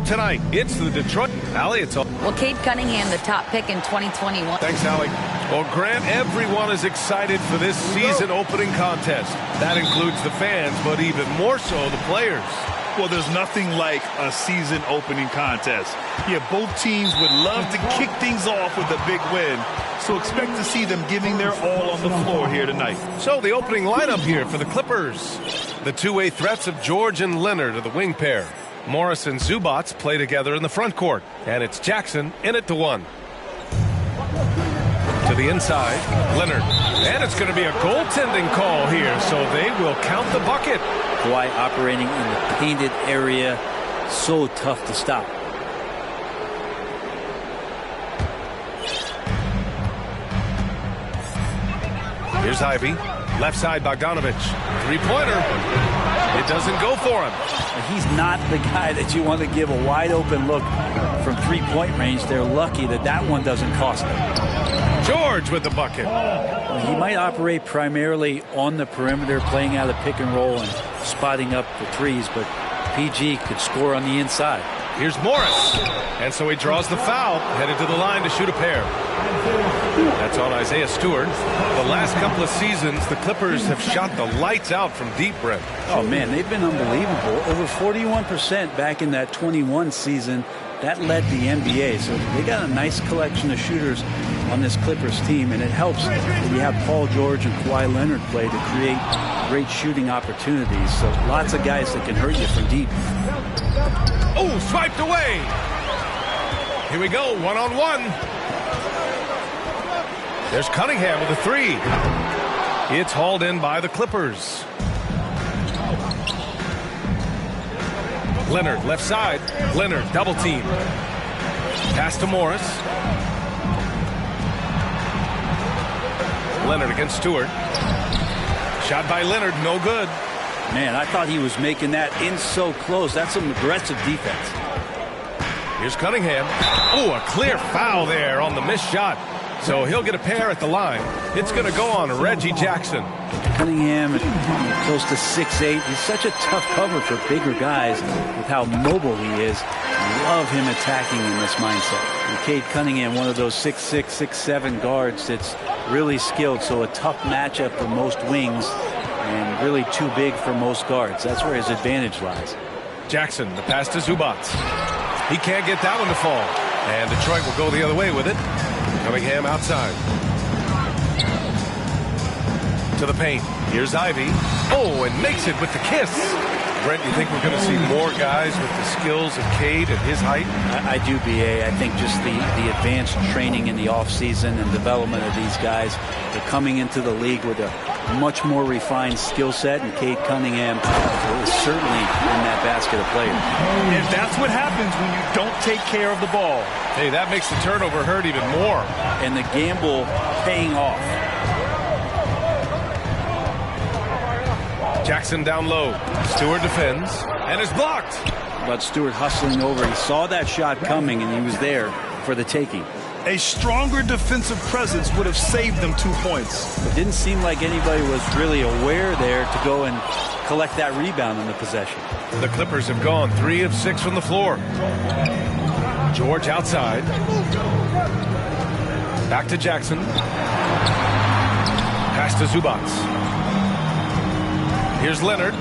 up tonight. It's the Detroit. Allie, it's all. Well, Cade Cunningham, the top pick in 2021. Thanks, Allie. Well, Grant, everyone is excited for this season opening contest. That includes the fans, but even more so the players. Well, there's nothing like a season opening contest. Yeah, both teams would love to kick things off with a big win. So expect to see them giving their all on the floor here tonight. So the opening lineup here for the Clippers. The two-way threats of George and Leonard are the wing pair. Morris and Zubac play together in the front court. And it's Jackson in it to one. To the inside, Leonard. And it's going to be a goaltending call here, so they will count the bucket. Kawhi operating in the painted area. So tough to stop. Here's Ivy. Left side, Bogdanovich. Three-pointer. It doesn't go for him. He's not the guy that you want to give a wide-open look from three-point range. They're lucky that that one doesn't cost them. George with the bucket. He might operate primarily on the perimeter, playing out of pick and roll and spotting up the threes, but PG could score on the inside. Here's Morris. And so he draws the foul, headed to the line to shoot a pair. That's on Isaiah Stewart. The last couple of seasons, the Clippers have shot the lights out from deep, Brent. Oh, man, they've been unbelievable. Over 41% back in that 21 season. That led the NBA. So they got a nice collection of shooters on this Clippers team, and it helps that you have Paul George and Kawhi Leonard play to create great shooting opportunities. So lots of guys that can hurt you from deep. Oh, swiped away. Here we go, one-on-one. There's Cunningham with a three. It's hauled in by the Clippers. Leonard, left side. Leonard, double team. Pass to Morris. Leonard against Stewart. Shot by Leonard, no good. Man, I thought he was making that in so close. That's some aggressive defense. Here's Cunningham. Oh, a clear foul there on the missed shot. So he'll get a pair at the line. It's going to go on Reggie Jackson. Cunningham, close to 6'8". He's such a tough cover for bigger guys with how mobile he is. Love him attacking in this mindset. And Cade Cunningham, one of those 6'6", 6'7" guards that's really skilled. So a tough matchup for most wings and really too big for most guards. That's where his advantage lies. Jackson, the pass to Zubac. He can't get that one to fall. And Detroit will go the other way with it. Cunningham outside. To the paint. Here's Ivy. Oh, and makes it with the kiss. Brent, you think we're going to see more guys with the skills of Cade at his height? I do, B.A. I think just the advanced training in the offseason and development of these guys. They're coming into the league with a much more refined skill set, and Cade Cunningham is certainly in that basket of players. And that's what happens when you don't take care of the ball. Hey, that makes the turnover hurt even more. And the gamble paying off. Jackson down low. Stewart defends and is blocked. But Stewart hustling over. He saw that shot coming and he was there for the taking. A stronger defensive presence would have saved them 2 points. It didn't seem like anybody was really aware there to go and collect that rebound in the possession. The Clippers have gone 3 of 6 from the floor. George outside. Back to Jackson. Pass to Zubac. Here's Leonard.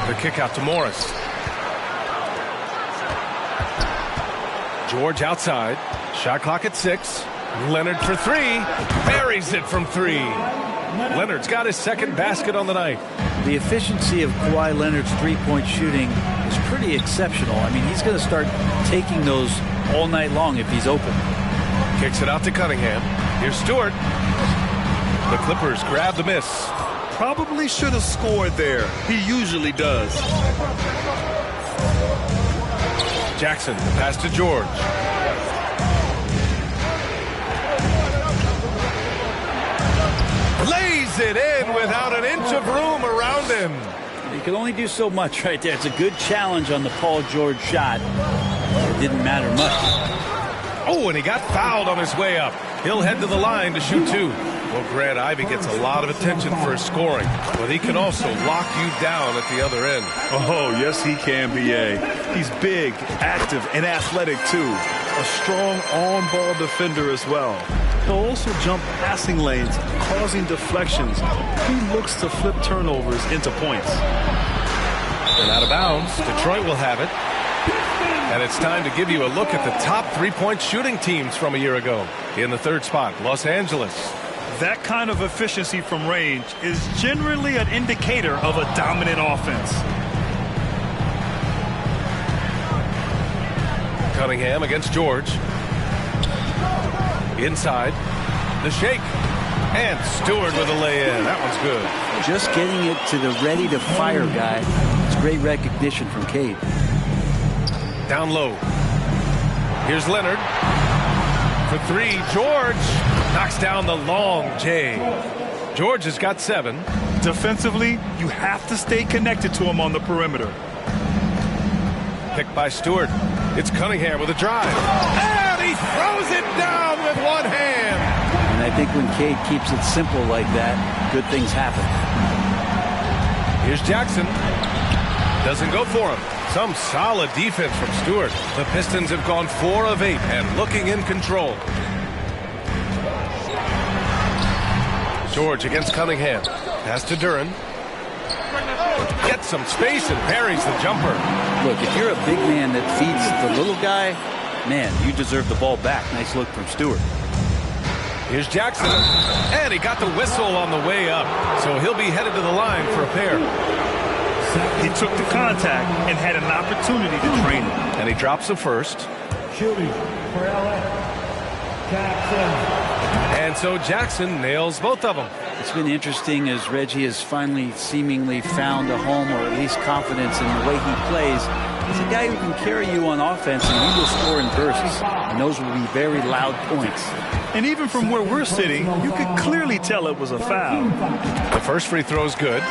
The kick out to Morris. George outside. Shot clock at 6. Leonard for 3. Buries it from 3. Leonard's got his second basket on the night. The efficiency of Kawhi Leonard's three-point shooting is pretty exceptional. I mean, he's going to start taking those all night long if he's open. Kicks it out to Cunningham. Here's Stewart. The Clippers grab the miss. Probably should have scored there. He usually does. Jackson, the pass to George. Lays it in without an inch of room around him. You can only do so much right there. It's a good challenge on the Paul George shot. It didn't matter much. Oh, and he got fouled on his way up. He'll head to the line to shoot 2. Well, Grant, Ivey gets a lot of attention for his scoring, but he can also lock you down at the other end. Oh, yes, he can, B.A. He's big, active, and athletic, too. A strong on-ball defender as well. He'll also jump passing lanes, causing deflections. He looks to flip turnovers into points. And out of bounds, Detroit will have it. And it's time to give you a look at the top three-point shooting teams from a year ago. In the third spot, Los Angeles. That kind of efficiency from range is generally an indicator of a dominant offense. Cunningham against George. Inside. The shake. And Stewart with a lay-in. That one's good. Just getting it to the ready-to-fire guy. It's great recognition from Cade. Down low. Here's Leonard. For three, George knocks down the long J. George has got 7. Defensively, you have to stay connected to him on the perimeter. Picked by Stewart. It's Cunningham with a drive. And he throws it down with one hand. And I think when Cade keeps it simple like that, good things happen. Here's Jackson. Doesn't go for him. Some solid defense from Stewart. The Pistons have gone 4 of 8 and looking in control. George against Cunningham. Pass to Duren. Gets some space and parries the jumper. Look, if you're a big man that feeds the little guy, man, you deserve the ball back. Nice look from Stewart. Here's Jackson. And he got the whistle on the way up. So he'll be headed to the line for a pair. He took the contact and had an opportunity to train it. And he drops the first. Shooting for LA. Jackson. And so Jackson nails both of them. It's been interesting as Reggie has finally seemingly found a home, or at least confidence in the way he plays. He's a guy who can carry you on offense, and he will score in bursts. And those will be very loud points. And even from where we're sitting, you could clearly tell it was a foul. The first free throw is good.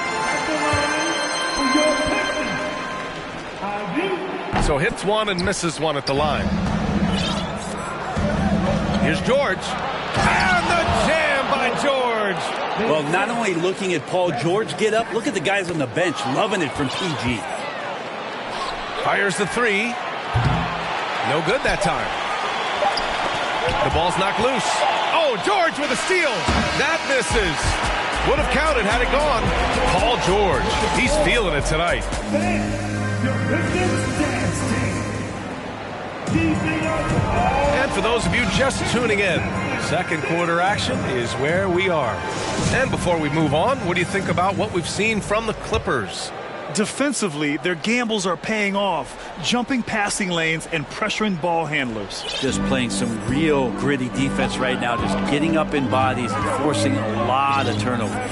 So hits one and misses one at the line. Here's George. And the jam by George. Well, not only looking at Paul George get up, look at the guys on the bench loving it from PG. Fires the three. No good that time. The ball's knocked loose. Oh, George with a steal. That misses. Would have counted had it gone. Paul George. He's feeling it tonight. And for those of you just tuning in, second quarter action is where we are. And before we move on, what do you think about what we've seen from the Clippers? Defensively, their gambles are paying off, jumping passing lanes and pressuring ball handlers. Just playing some real gritty defense right now, just getting up in bodies and forcing a lot of turnovers.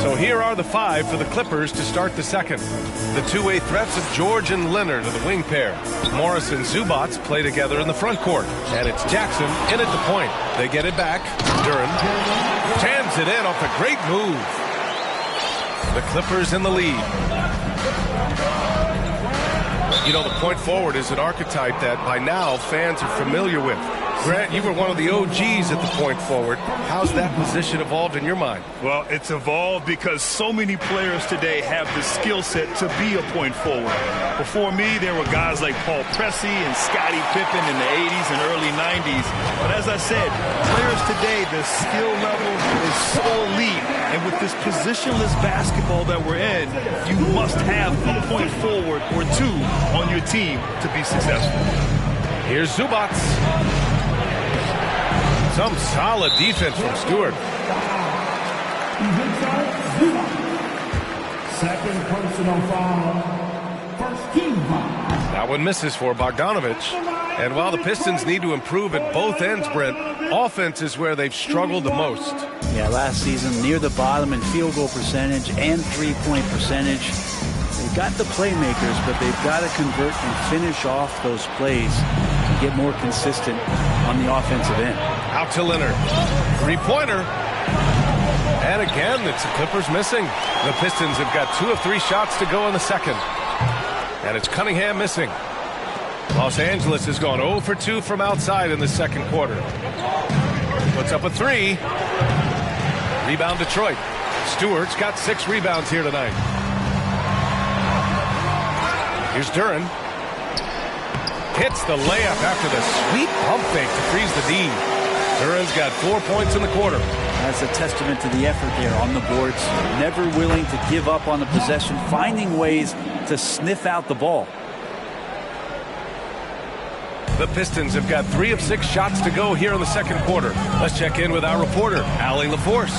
So here are the 5 for the Clippers to start the second. The two-way threats of George and Leonard are the wing pair. Morris and Zubats play together in the front court. And it's Jackson in at the point. They get it back. Duren jams it in off a great move. The Clippers in the lead. You know, the point forward is an archetype that by now fans are familiar with. Grant, you were one of the OGs at the point forward. How's that position evolved in your mind? Well, it's evolved because so many players today have the skill set to be a point forward. Before me, there were guys like Paul Pressey and Scottie Pippen in the 80s and early 90s. But as I said, players today, the skill level is so elite. And with this positionless basketball that we're in, you must have a point forward or two on your team to be successful. Here's Zubats. Some solid defense from Stewart. Second personal foul. First team foul. That one misses for Bogdanovich. And while the Pistons need to improve at both ends, Brent, offense is where they've struggled the most. Yeah, last season near the bottom in field goal percentage and three-point percentage. They've got the playmakers, but they've got to convert and finish off those plays and get more consistent on the offensive end. Out to Leonard. Three-pointer. And again, it's the Clippers missing. The Pistons have got 2 of 3 shots to go in the second. And it's Cunningham missing. Los Angeles has gone 0 for 2 from outside in the second quarter. Puts up a 3. Rebound Detroit. Stewart's got 6 rebounds here tonight. Here's Duren. Hits the layup after the sweet pump fake to freeze the D. Duren's got 4 points in the quarter. That's a testament to the effort there on the boards. Never willing to give up on the possession, finding ways to sniff out the ball. The Pistons have got 3 of 6 shots to go here in the second quarter. Let's check in with our reporter, Allie LaForce.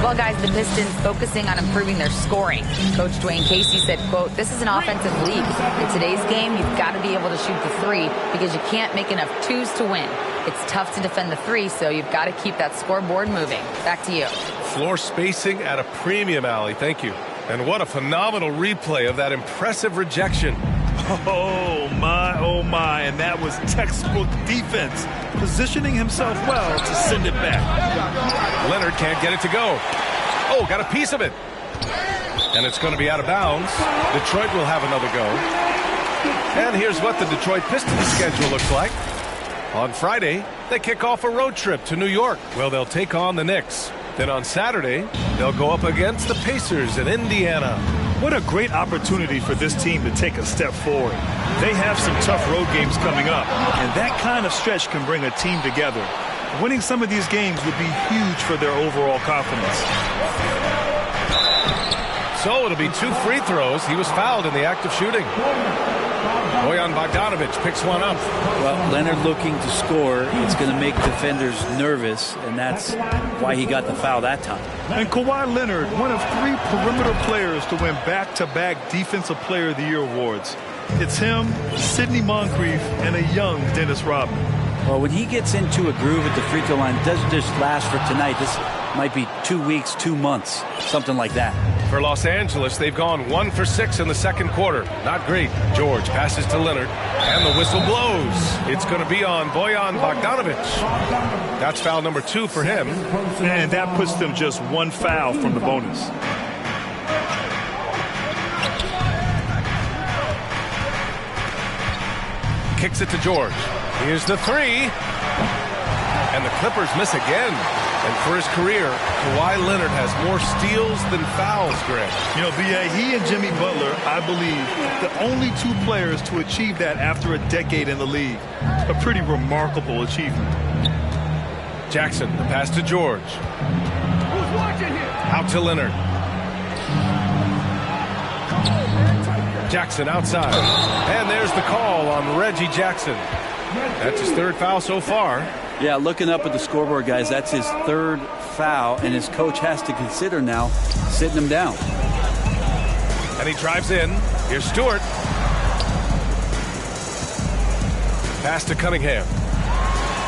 Well, guys, the Pistons focusing on improving their scoring. Coach Dwayne Casey said, quote, "This is an offensive league. In today's game, you've got to be able to shoot the 3 because you can't make enough 2s to win. It's tough to defend the 3, so you've got to keep that scoreboard moving." Back to you. Floor spacing at a premium, Allie. Thank you. And what a phenomenal replay of that impressive rejection. Oh, my. And that was textbook defense. Positioning himself well to send it back. Leonard can't get it to go. Oh, got a piece of it. And it's going to be out of bounds. Detroit will have another go. And here's what the Detroit Pistons schedule looks like. On Friday, they kick off a road trip to New York. Well, they'll take on the Knicks. Then on Saturday, they'll go up against the Pacers in Indiana. What a great opportunity for this team to take a step forward. They have some tough road games coming up, and that kind of stretch can bring a team together. Winning some of these games would be huge for their overall confidence. So it'll be 2 free throws. He was fouled in the act of shooting. Bojan Bogdanovic picks one up. Well, Leonard looking to score. It's going to make defenders nervous, and that's why he got the foul that time. And Kawhi Leonard, one of 3 perimeter players to win back-to-back Defensive Player of the Year awards. It's him, Sidney Moncrief, and a young Dennis Rodman. Well, when he gets into a groove at the free throw line, it doesn't just last for tonight. This might be 2 weeks, 2 months, something like that. For Los Angeles, they've gone 1 for 6 in the second quarter. Not great. George passes to Leonard, and the whistle blows. It's going to be on Bojan Bogdanovic. That's foul number 2 for him. And that puts them just 1 foul from the bonus. Kicks it to George. Here's the 3. And the Clippers miss again. And for his career, Kawhi Leonard has more steals than fouls, Greg. You know, B.A., he and Jimmy Butler, I believe, the only 2 players to achieve that after a decade in the league. A pretty remarkable achievement. Jackson, the pass to George. Who's watching here? Out to Leonard. Jackson outside. And there's the call on Reggie Jackson. That's his 3rd foul so far. Yeah, looking up at the scoreboard, guys, that's his 3rd foul, and his coach has to consider now sitting him down. And he drives in. Here's Stewart. Pass to Cunningham.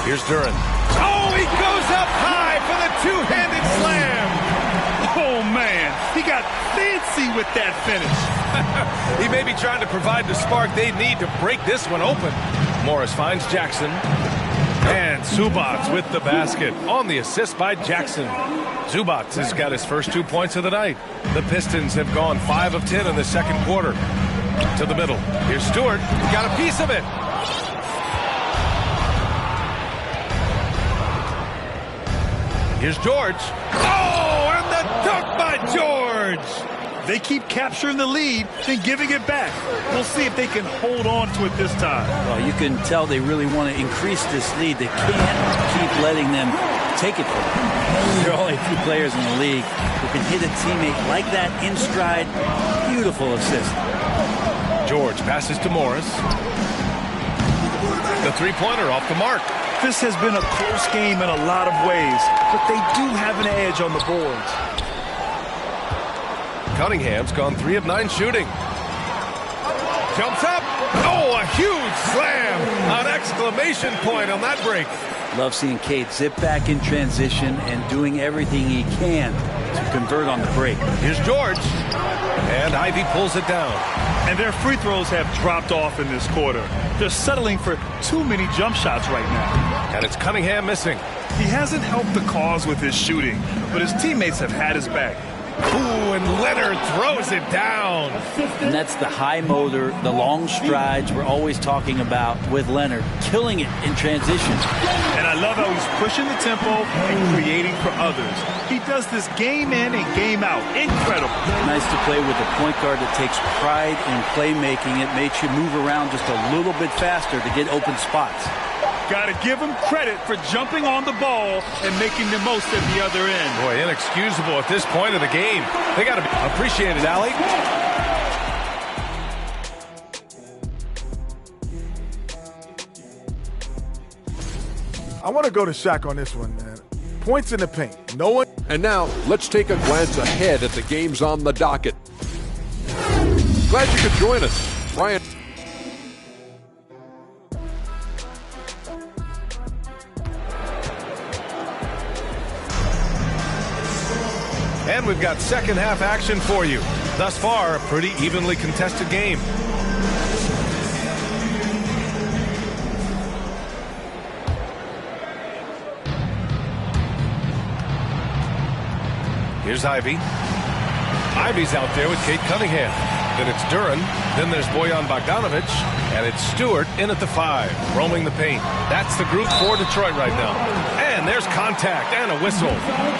Here's Duren. Oh, he goes up high for the 2-handed slam. Oh, man, he got fancy with that finish. He may be trying to provide the spark they need to break this one open. Morris finds Jackson. And Zubac with the basket on the assist by Jackson. Zubac has got his first 2 points of the night. The Pistons have gone 5 of 10 in the second quarter. To the middle. Here's Stewart. He got a piece of it. Here's George. Oh, and the dunk by George. They keep capturing the lead, then giving it back. We'll see if they can hold on to it this time. Well, you can tell they really want to increase this lead. They can't keep letting them take it from them. There are only a few players in the league who can hit a teammate like that in stride. Beautiful assist. George passes to Morris. The 3-pointer off the mark. This has been a close game in a lot of ways, but they do have an edge on the boards. Cunningham's gone 3 of 9 shooting. Jumps up. Oh, a huge slam. An exclamation point on that break. Love seeing Cade zip back in transition and doing everything he can to convert on the break. Here's George. And Ivy pulls it down. And their free throws have dropped off in this quarter. They're settling for too many jump shots right now. And it's Cunningham missing. He hasn't helped the cause with his shooting, but his teammates have had his back. Ooh, and Leonard throws it down. And that's the high motor, the long strides we're always talking about with Leonard, killing it in transition. And I love how he's pushing the tempo and creating for others. He does this game in and game out. Incredible. Nice to play with a point guard that takes pride in playmaking. It makes you move around just a little bit faster to get open spots. Got to give him credit for jumping on the ball and making the most at the other end. Boy, inexcusable at this point of the game. They got to be appreciated, Allie. I want to go to Shaq on this one, man. Points in the paint. No one. And now, let's take a glance ahead at the games on the docket. Glad you could join us. Brian. And we've got second half action for you. Thus far, a pretty evenly contested game. Here's Ivy. Ivy's out there with Cade Cunningham. Then it's Duren. Then there's Bojan Bogdanovic. And it's Stewart in at the 5, roaming the paint. That's the group for Detroit right now. And there's contact and a whistle.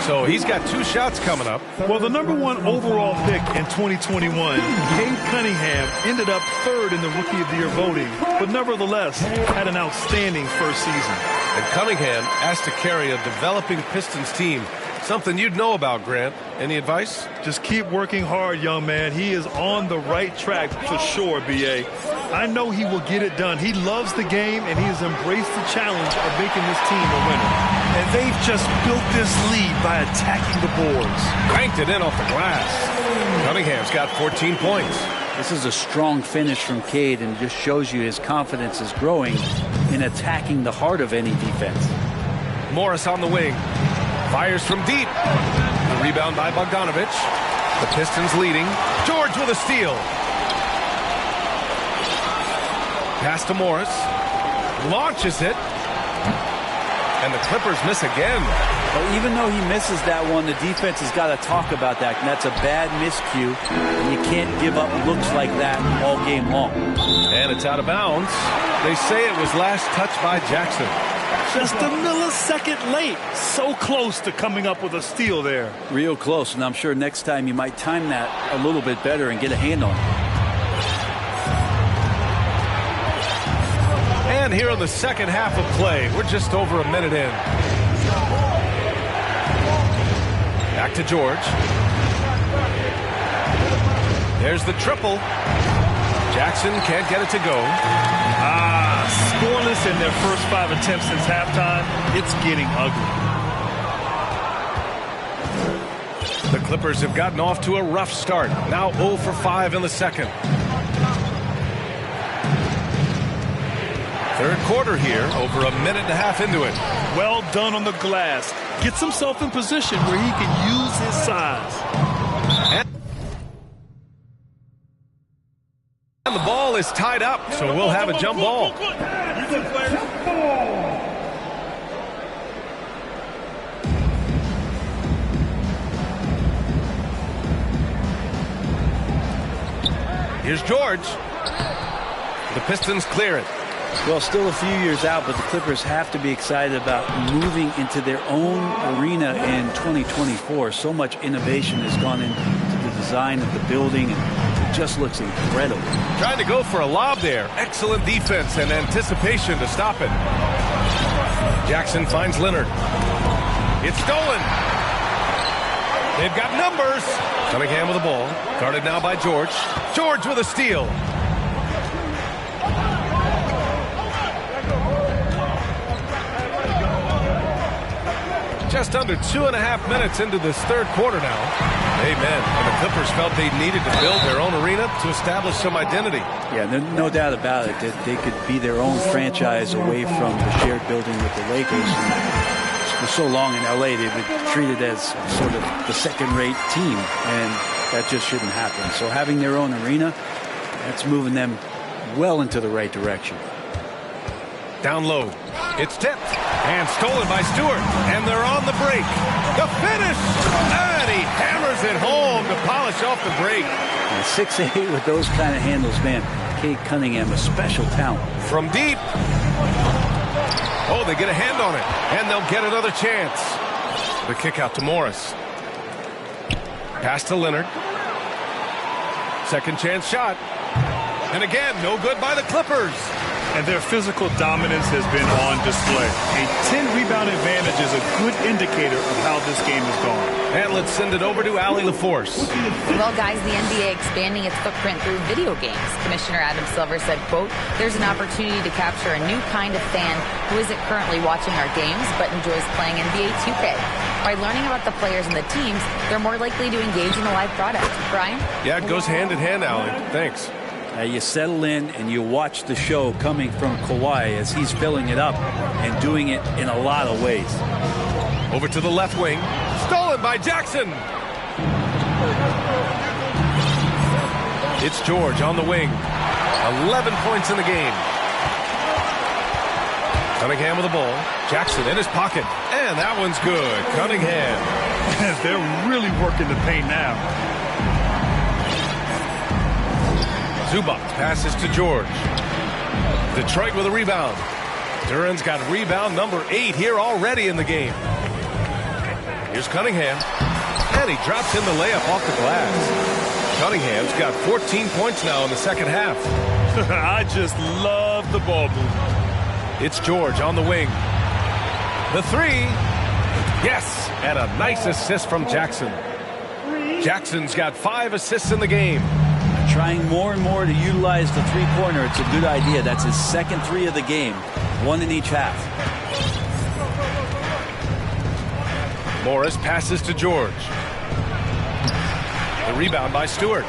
So he's got 2 shots coming up. Well, the #1 overall pick in 2021, Cade Cunningham, ended up 3rd in the Rookie of the Year voting, but nevertheless had an outstanding first season. And Cunningham asked to carry a developing Pistons team. Something you'd know about, Grant. Any advice? Just keep working hard, young man. He is on the right track for sure, B.A. I know he will get it done. He loves the game, and he has embraced the challenge of making this team a winner. And they've just built this lead by attacking the boards. Banked it in off the glass. Cunningham's got 14 points. This is a strong finish from Cade, and just shows you his confidence is growing in attacking the heart of any defense. Morris on the wing. Fires from deep. The rebound by Bogdanovic. The Pistons leading. George with a steal. Pass to Morris. Launches it. And the Clippers miss again. But even though he misses that one, the defense has got to talk about that. And that's a bad miscue. And you can't give up looks like that all game long. And it's out of bounds. They say it was last touched by Jackson. Just a millisecond late. So close to coming up with a steal there. Real close. And I'm sure next time you might time that a little bit better and get a hand on it. And here in the second half of play, we're just over a minute in. Back to George. There's the triple. Jackson can't get it to go. Scoreless in their first 5 attempts since halftime. It's getting ugly. The Clippers have gotten off to a rough start. Now 0 for 5 in the second. Third quarter here, over a minute and a half into it. Well done on the glass. Gets himself in position where he can use his size. And the ball is tied up, so we'll have a jump ball. Here's George. The Pistons clear it. Well, still a few years out, but the Clippers have to be excited about moving into their own arena in 2024. So much innovation has gone into the design of the building, and it just looks incredible. Trying to go for a lob there. Excellent defense and anticipation to stop it. Jackson finds Leonard. It's stolen. They've got numbers. Cunningham with the ball. Guarded now by George. George with a steal. Just under 2.5 minutes into this third quarter now. Amen. And the Clippers felt they needed to build their own arena to establish some identity. Yeah, no doubt about it that they could be their own franchise away from the shared building with the Lakers. And for so long in L.A., they've been treated as sort of the second-rate team, and that just shouldn't happen. So having their own arena, that's moving them well into the right direction. Down low. It's tipped. And stolen by Stewart. And they're on the break. The finish! And he hammers it home to polish off the break. 6'8" with those kind of handles, man. Cade Cunningham, a special talent. From deep. Oh, they get a hand on it. And they'll get another chance. The kick out to Morris. Pass to Leonard. Second chance shot. And again, no good by the Clippers. And their physical dominance has been on display. A 10-rebound advantage is a good indicator of how this game has gone. And let's send it over to Allie LaForce. Well, guys, the NBA expanding its footprint through video games. Commissioner Adam Silver said, quote, there's an opportunity to capture a new kind of fan who isn't currently watching our games but enjoys playing NBA 2K. By learning about the players and the teams, they're more likely to engage in the live product. Brian? Yeah, it goes hand in hand, Allie. Thanks. You settle in and you watch the show coming from Kawhi as he's filling it up and doing it in a lot of ways. Over to the left wing. Stolen by Jackson. It's George on the wing. 11 points in the game. Cunningham with the ball. Jackson in his pocket. And that one's good. Cunningham. They're really working the paint now. Zubac passes to George. Detroit with a rebound. Duran's got rebound number 8 here already in the game. Here's Cunningham. And he drops in the layup off the glass. Cunningham's got 14 points now in the second half. I just love the ball movement. It's George on the wing. The 3. Yes. And a nice assist from Jackson. Jackson's got 5 assists in the game. Trying more and more to utilize the three-pointer. It's a good idea. That's his second 3 of the game. 1 in each half. Morris passes to George. The rebound by Stewart.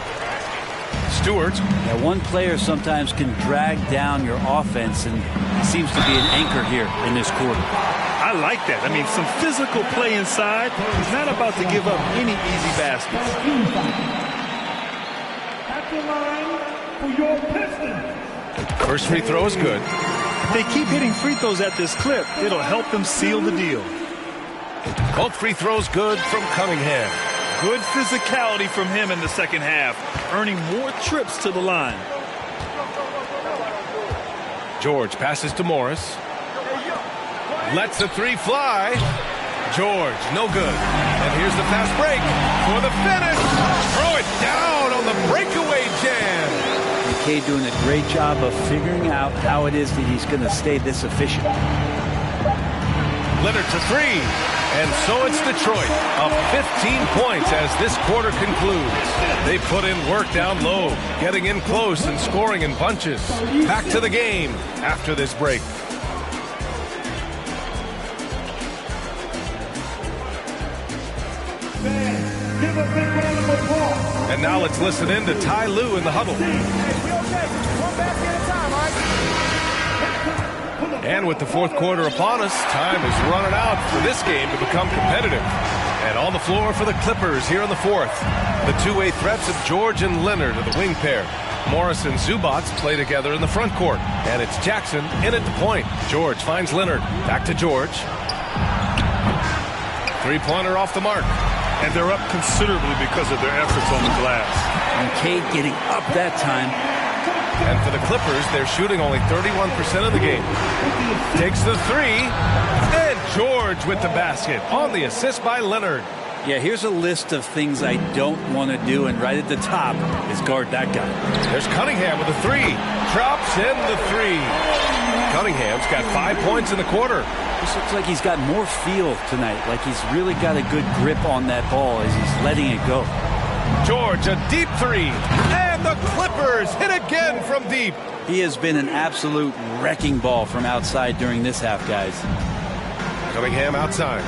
Stewart. Yeah, one player sometimes can drag down your offense, and he seems to be an anchor here in this quarter. I like that. I mean, some physical play inside. He's not about to give up any easy baskets. First free throw is good. If they keep hitting free throws at this clip, it'll help them seal the deal. Both free throws good from Cunningham. Good physicality from him in the second half, earning more trips to the line. George passes to Morris. Lets the 3 fly. George, no good. And here's the fast break for the finish. Throw it down on the breakaway jam. Cade doing a great job of figuring out how it is that he's going to stay this efficient. Leonard to 3. And so it's Detroit up 15 points as this quarter concludes. They put in work down low, getting in close and scoring in bunches. Back to the game after this break. And now let's listen in to Ty Lue in the huddle. And with the fourth quarter upon us, time is running out for this game to become competitive. And on the floor for the Clippers here in the fourth, the two-way threats of George and Leonard are the wing pair. Morris and Zubac play together in the front court. And it's Jackson in at the point. George finds Leonard. Back to George. Three-pointer off the mark. And they're up considerably because of their efforts on the glass. And Cade getting up that time. And for the Clippers, they're shooting only 31% of the game. Takes the 3. And George with the basket on the assist by Leonard. Yeah, here's a list of things I don't want to do, and right at the top is guard that guy. There's Cunningham with the 3. Drops in the 3. Cunningham's got 5 points in the quarter. This looks like he's got more feel tonight, like he's really got a good grip on that ball as he's letting it go. George, a deep 3. And the Clippers hit again from deep. He has been an absolute wrecking ball from outside during this half, guys. Cunningham outside.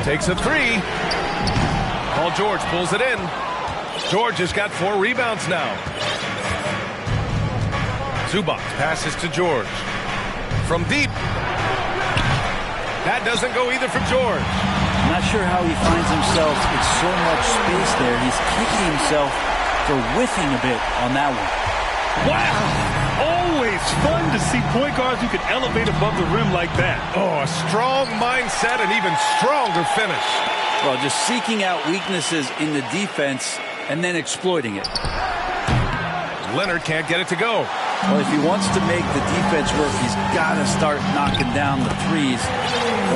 Takes a 3. Paul George pulls it in. George has got 4 rebounds now. Zubac passes to George. From deep. That doesn't go either for George. I'm not sure how he finds himself with so much space there. He's kicking himself for whiffing a bit on that one. Wow! Always fun to see point guards who can elevate above the rim like that. Oh, a strong mindset and even stronger finish. Well, just seeking out weaknesses in the defense and then exploiting it. Leonard can't get it to go. Well, if he wants to make the defense work, he's got to start knocking down the threes.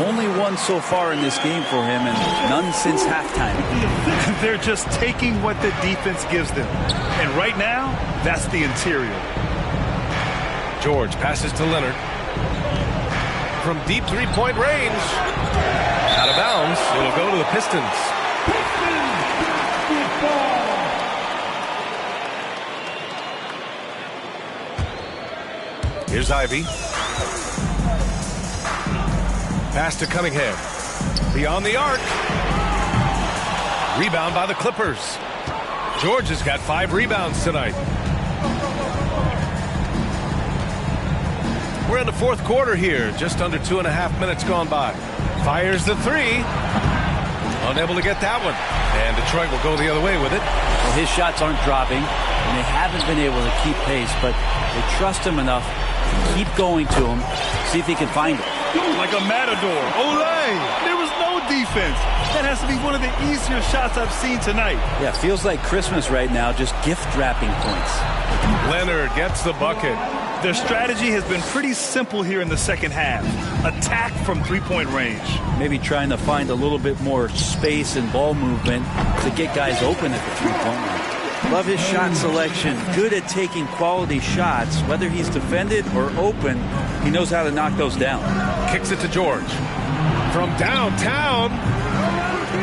Only one so far in this game for him, and none since halftime. They're just taking what the defense gives them. And right now, that's the interior. George passes to Leonard. From deep three-point range. Out of bounds. It'll go to the Pistons. Here's Ivy. Pass to Cunningham. Beyond the arc. Rebound by the Clippers. George has got 5 rebounds tonight. We're in the fourth quarter here. Just under 2.5 minutes gone by. Fires the 3. Unable to get that one. And Detroit will go the other way with it. Well, his shots aren't dropping, and they haven't been able to keep pace, but they trust him enough to keep going to him, see if he can find it. Like a matador. Olay! There was no defense. That has to be one of the easier shots I've seen tonight. Yeah, feels like Christmas right now, just gift wrapping points. Leonard gets the bucket. Their strategy has been pretty simple here in the second half. Attack from three-point range. Maybe trying to find a little bit more space and ball movement to get guys open at the three-point line. Love his shot selection. Good at taking quality shots. Whether he's defended or open, he knows how to knock those down. Kicks it to George. From downtown.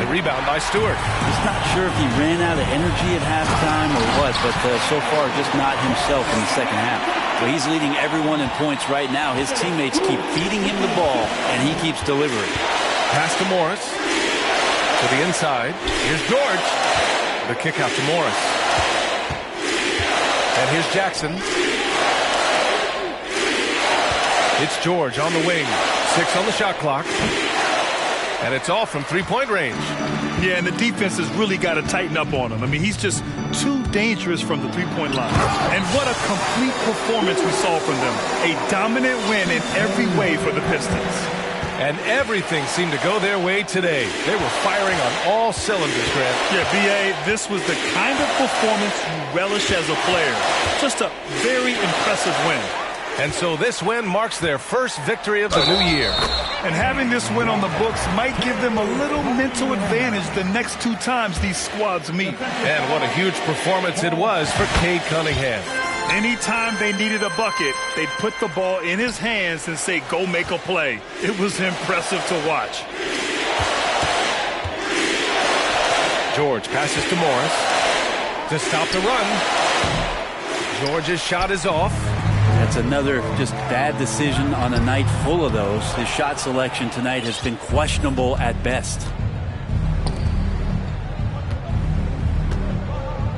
The rebound by Stewart. Just not sure if he ran out of energy at halftime or what, but so far just not himself in the second half. Well, he's leading everyone in points right now. His teammates keep feeding him the ball, and he keeps delivering. Pass to Morris. To the inside. Here's George. The kick out to Morris. And here's Jackson. It's George on the wing. 6 on the shot clock. And it's all from three-point range. Yeah, and the defense has really got to tighten up on him. I mean, he's just too dangerous from the three-point line. And what a complete performance we saw from them. A dominant win in every way for the Pistons. And everything seemed to go their way today. They were firing on all cylinders, Grant. Yeah, B.A., this was the kind of performance you relish as a player. Just a very impressive win. And so this win marks their first victory of the new year. And having this win on the books might give them a little mental advantage the next 2 times these squads meet. And what a huge performance it was for Cade Cunningham. Anytime they needed a bucket, they'd put the ball in his hands and say, go make a play. It was impressive to watch. George passes to Morris to stop the run. George's shot is off. That's another just bad decision on a night full of those. His shot selection tonight has been questionable at best.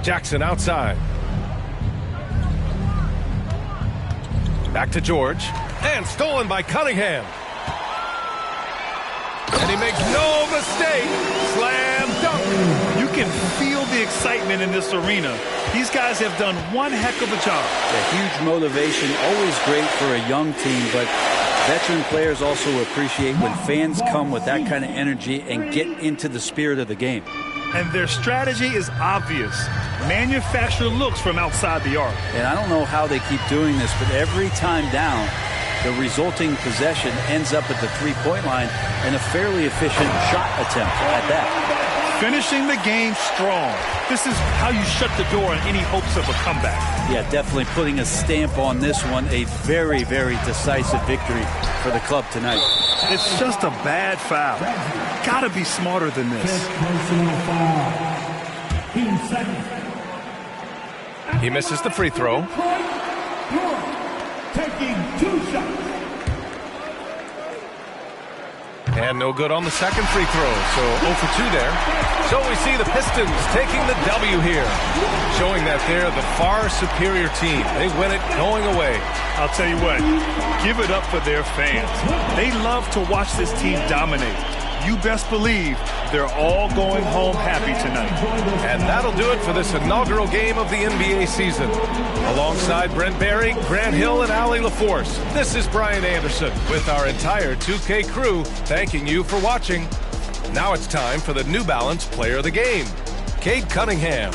Jackson outside. Back to George. And stolen by Cunningham. And he makes no mistake. Slam dunk. You can feel the excitement in this arena. These guys have done one heck of a job. A huge motivation, always great for a young team, but veteran players also appreciate when fans come with that kind of energy and get into the spirit of the game. And their strategy is obvious. Manufacture looks from outside the arc. And I don't know how they keep doing this, but every time down, the resulting possession ends up at the three-point line and a fairly efficient shot attempt at that. Finishing the game strong. This is how you shut the door on any hopes of a comeback. Yeah, definitely putting a stamp on this one. A very, very decisive victory for the club tonight. It's just a bad foul. Gotta be smarter than this. He misses the free throw. Taking 2 shots. And no good on the second free throw, so 0 for 2 there. So we see the Pistons taking the W here, showing that they're the far superior team. They win it going away. I'll tell you what, give it up for their fans. They love to watch this team dominate. you best believe they're all going home happy tonight. And that'll do it for this inaugural game of the NBA season. Alongside Brent Barry, Grant Hill, and Allie LaForce, this is Brian Anderson with our entire 2K crew thanking you for watching. Now it's time for the New Balance Player of the Game, Cade Cunningham.